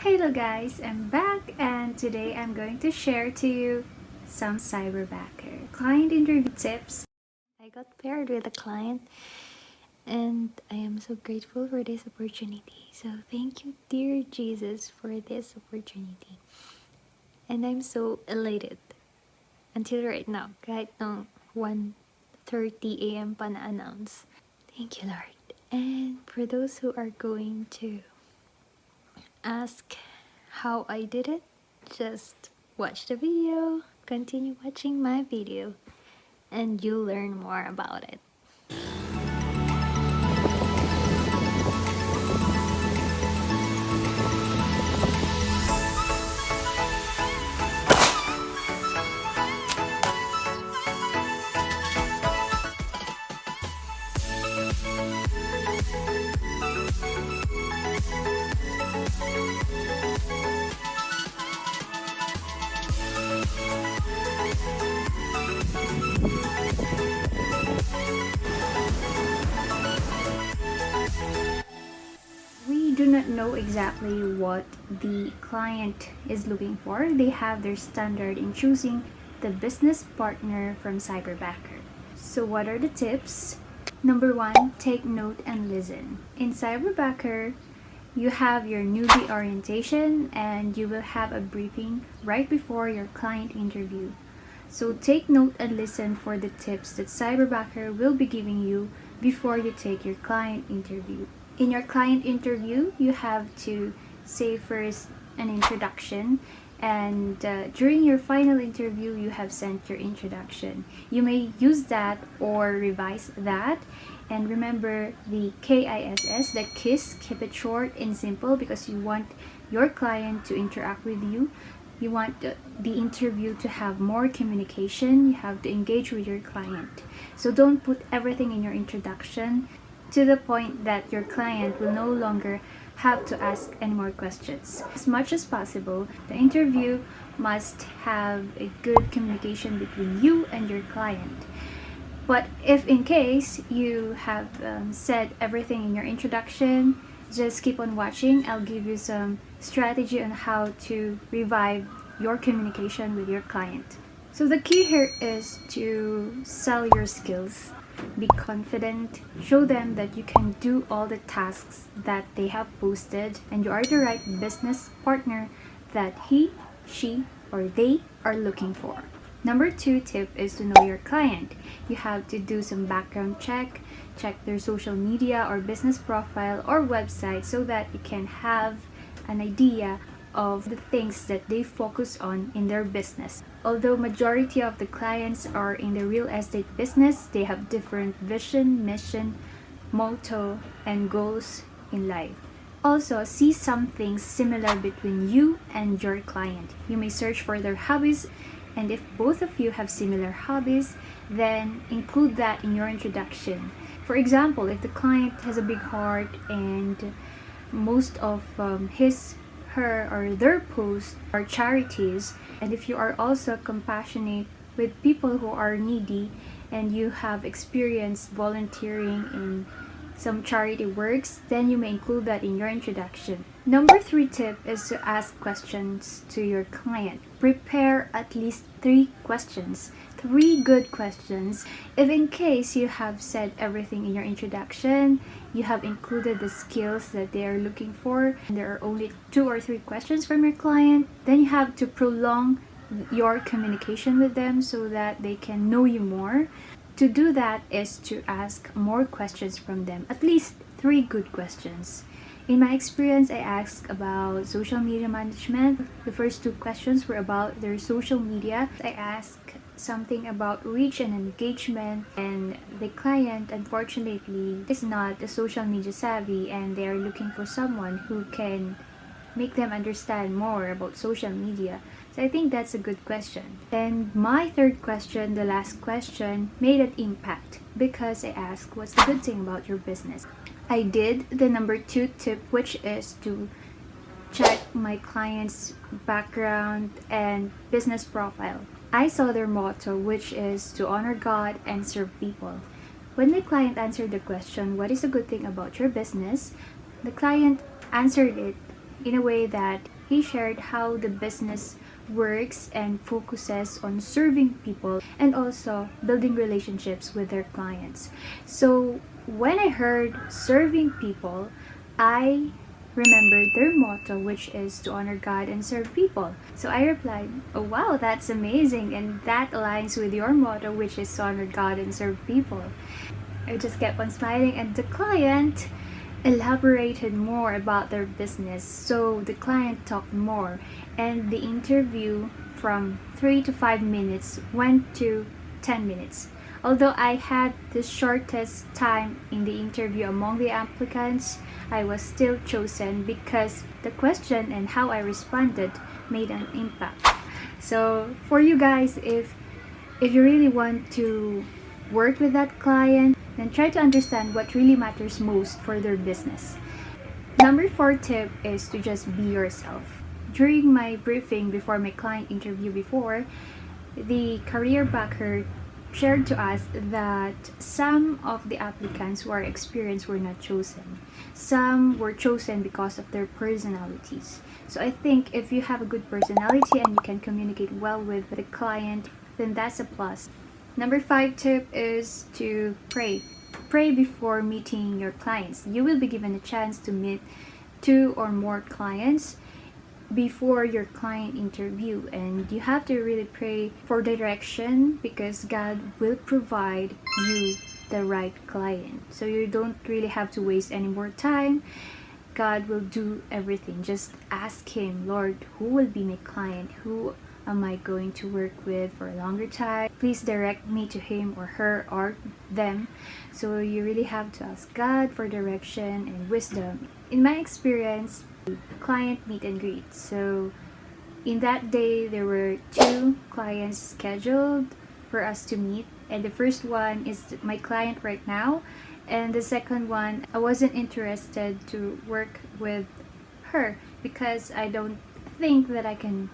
Hello guys, I'm back and today I'm going to share to you some Cyberbacker client interview tips. I got paired with a client and I am so grateful for this opportunity. So thank you dear Jesus for this opportunity. And I'm so elated until right now, kahit nung 1:30 a.m. pa na-announce. Thank you Lord. And for those who are going to ask how I did it, just watch the video, continue watching my video, and you'll learn more about it. We do not know exactly what the client is looking for. They have their standard in choosing the business partner from Cyberbacker. So what are the tips? Number 1, take note and listen. In Cyberbacker, you have your newbie orientation and you will have a briefing right before your client interview. So take note and listen for the tips that Cyberbacker will be giving you before you take your client interview. In your client interview, you have to say first an introduction, and during your final interview, you have sent your introduction. You may use that or revise that. And remember the KISS, the KISS, keep it short and simple because you want your client to interact with you. You want the interview to have more communication. You have to engage with your client. So don't put everything in your introduction to the point that your client will no longer have to ask any more questions. As much as possible, the interview must have a good communication between you and your client. But if in case you have said everything in your introduction, just keep on watching. I'll give you some strategy on how to revive your communication with your client. So the key here is to sell your skills. Be confident, show them that you can do all the tasks that they have posted and you are the right business partner that he, she, or they are looking for. Number 2 tip is to know your client. You have to do some background check their social media or business profile or website so that you can have an idea of the things that they focus on in their business. Although majority of the clients are in the real estate business, they have different vision, mission, motto, and goals in life. Also, see some things similar between you and your client. You may search for their hobbies, and if both of you have similar hobbies, then include that in your introduction. For example, if the client has a big heart and most of his, her, or their posts are charities, and if you are also compassionate with people who are needy and you have experience volunteering in some charity works, then you may include that in your introduction. Number 3 tip is to ask questions to your client. Prepare at least 3 questions. 3 good questions. If in case you have said everything in your introduction, you have included the skills that they are looking for, and there are only 2 or 3 questions from your client, then you have to prolong your communication with them so that they can know you more. To do that is to ask more questions from them, at least 3 good questions. In my experience, I asked about social media management. The first 2 questions were about their social media. I asked something about reach and engagement, and the client unfortunately is not a social media savvy and they are looking for someone who can make them understand more about social media. So I think that's a good question. And my 3rd question, the last question, made an impact because I asked, what's the good thing about your business? I did the number 2 tip, which is to check my client's background and business profile. I saw their motto, which is to honor God and serve people. When my client answered the question, what is a good thing about your business? The client answered it in a way that he shared how the business works and focuses on serving people and also building relationships with their clients. So when I heard serving people, I remembered their motto, which is to honor God and serve people. So I replied, "Oh wow, that's amazing, and that aligns with your motto, which is to honor God and serve people." I just kept on smiling, and the client elaborated more about their business. So the client talked more, and the interview from 3 to 5 minutes went to 10 minutes. Although I had the shortest time in the interview among the applicants, I was still chosen because the question and how I responded made an impact. So for you guys, if you really want to work with that client, then try to understand what really matters most for their business. Number 4 tip is to just be yourself. During my briefing before my client interview before, the career backer shared to us that some of the applicants who are experienced were not chosen. Some were chosen because of their personalities. So I think if you have a good personality and you can communicate well with the client, then that's a plus. Number 5 tip is to pray. Pray before meeting your clients. You will be given a chance to meet 2 or more clients before your client interview, and you have to really pray for direction because God will provide you the right client. So you don't really have to waste any more time. God will do everything. Just ask Him, "Lord, who will be my client? Who am I going to work with for a longer time? Please direct me to him or her or them." So you really have to ask God for direction and wisdom. In my experience, client meet and greet. So in that day, there were 2 clients scheduled for us to meet. And the first one is my client right now. And the second one, I wasn't interested to work with her because I don't think that I can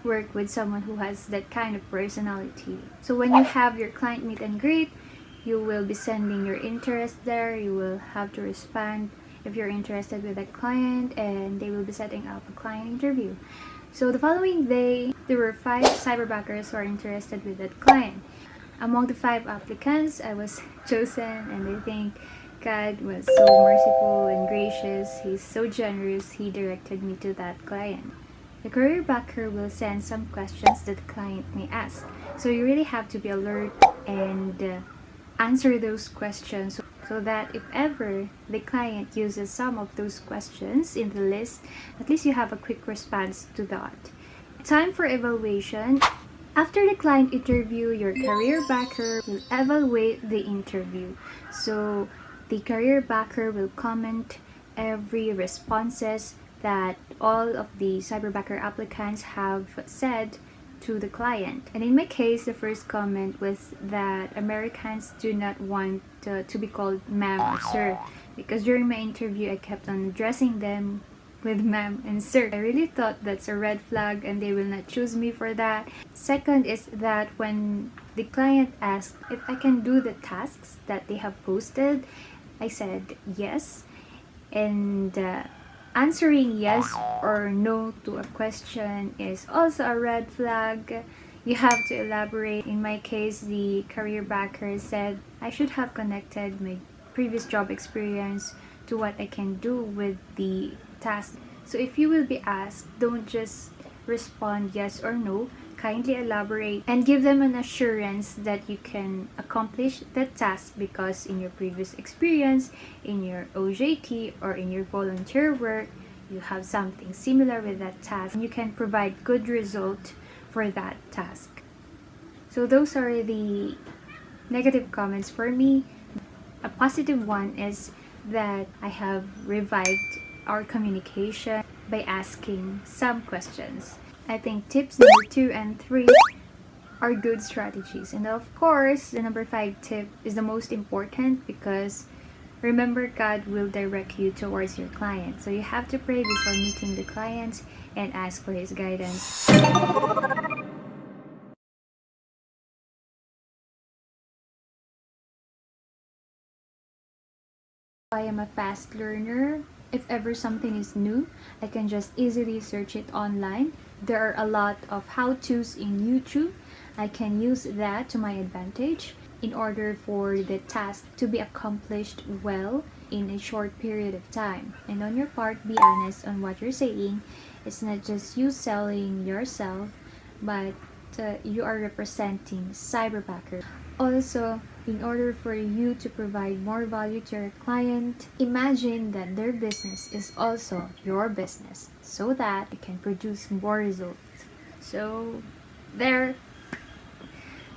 work with someone who has that kind of personality. So when you have your client meet and greet, you will be sending your interest there. You will have to respond if you're interested with a client, and they will be setting up a client interview. So the following day, there were 5 cyberbackers who are interested with that client. Among the 5 applicants, I was chosen, and I think God was so merciful and gracious. He's so generous. He directed me to that client. The career backer will send some questions that the client may ask. So you really have to be alert and answer those questions so that if ever the client uses some of those questions in the list, at least you have a quick response to that. Time for evaluation. After the client interview, your career backer will evaluate the interview. So the career backer will comment every responses that all of the cyberbacker applicants have said to the client. And in my case, the first comment was that Americans do not want to be called ma'am or sir, because during my interview I kept on addressing them with ma'am and sir. I really thought that's a red flag and they will not choose me for that. Second is that when the client asked if I can do the tasks that they have posted, I said yes. And answering yes or no to a question is also a red flag. You have to elaborate. In my case, the career backer said I should have connected my previous job experience to what I can do with the task. So if you will be asked, don't just respond yes or no. Kindly elaborate and give them an assurance that you can accomplish the task because in your previous experience, in your OJT or in your volunteer work, you have something similar with that task. You can provide good result for that task. So those are the negative comments for me. A positive one is that I have revived our communication by asking some questions. I think tips number 2 and 3 are good strategies. And of course, the number 5 tip is the most important because remember, God will direct you towards your client. So you have to pray before meeting the client and ask for his guidance. I am a fast learner. If ever something is new, I can just easily search it online. There are a lot of how-tos in YouTube. I can use that to my advantage in order for the task to be accomplished well in a short period of time. And on your part, be honest on what you're saying. It's not just you selling yourself, but you are representing Cyberbacker. Also, in order for you to provide more value to your client, imagine that their business is also your business so that you can produce more results. So, there.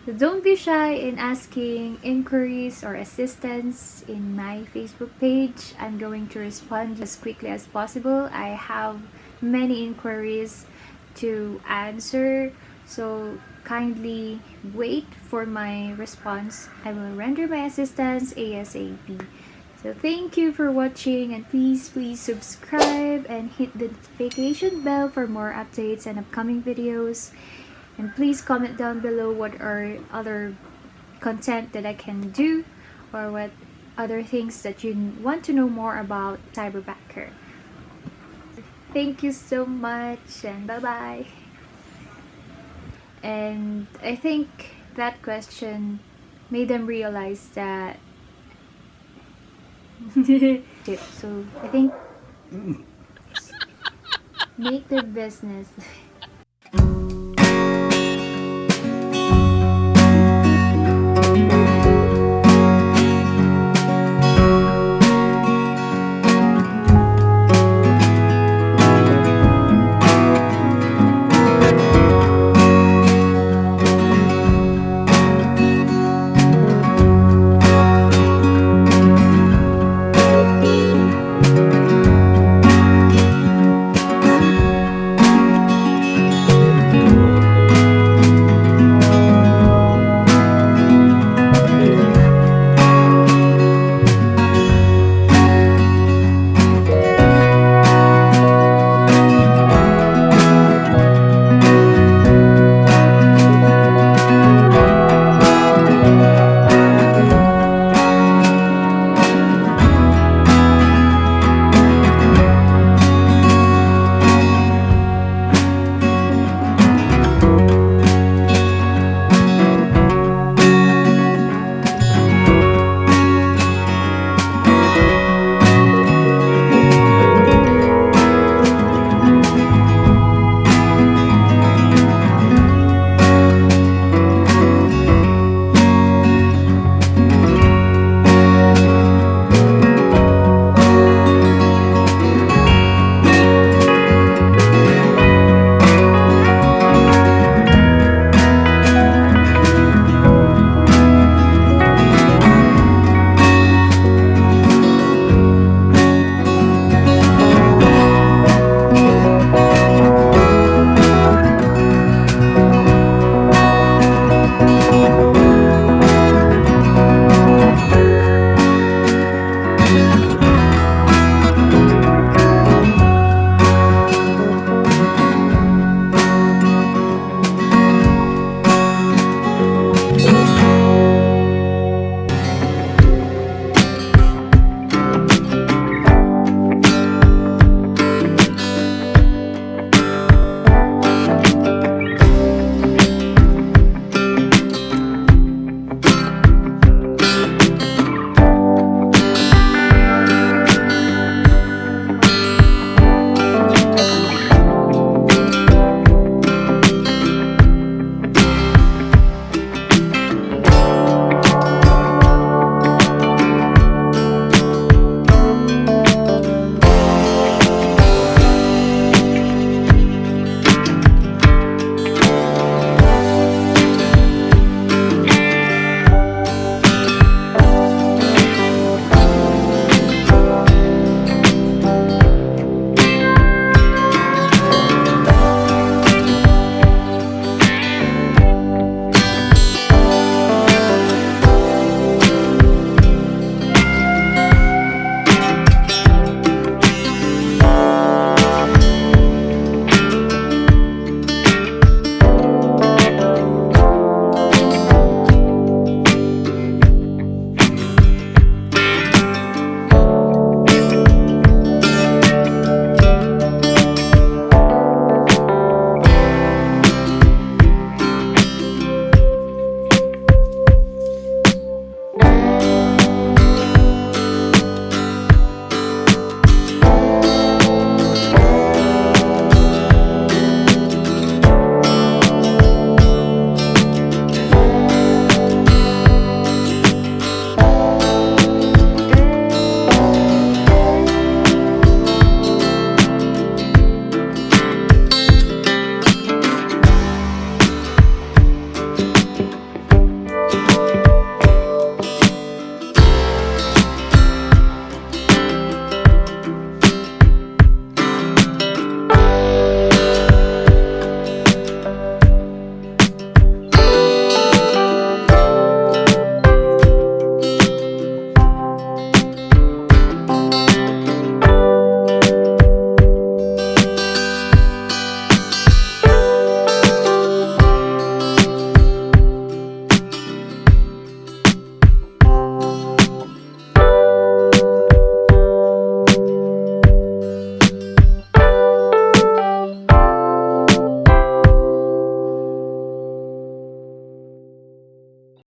Don't be shy in asking inquiries or assistance in my Facebook page. I'm going to respond as quickly as possible. I have many inquiries to answer, so kindly wait for my response. I will render my assistance ASAP. So thank you for watching, and please subscribe and hit the notification bell for more updates and upcoming videos. And please comment down below what are other content that I can do, or what other things that you want to know more about Cyberbacker. Thank you so much, and bye bye. And I think that question made them realize that so I think make their business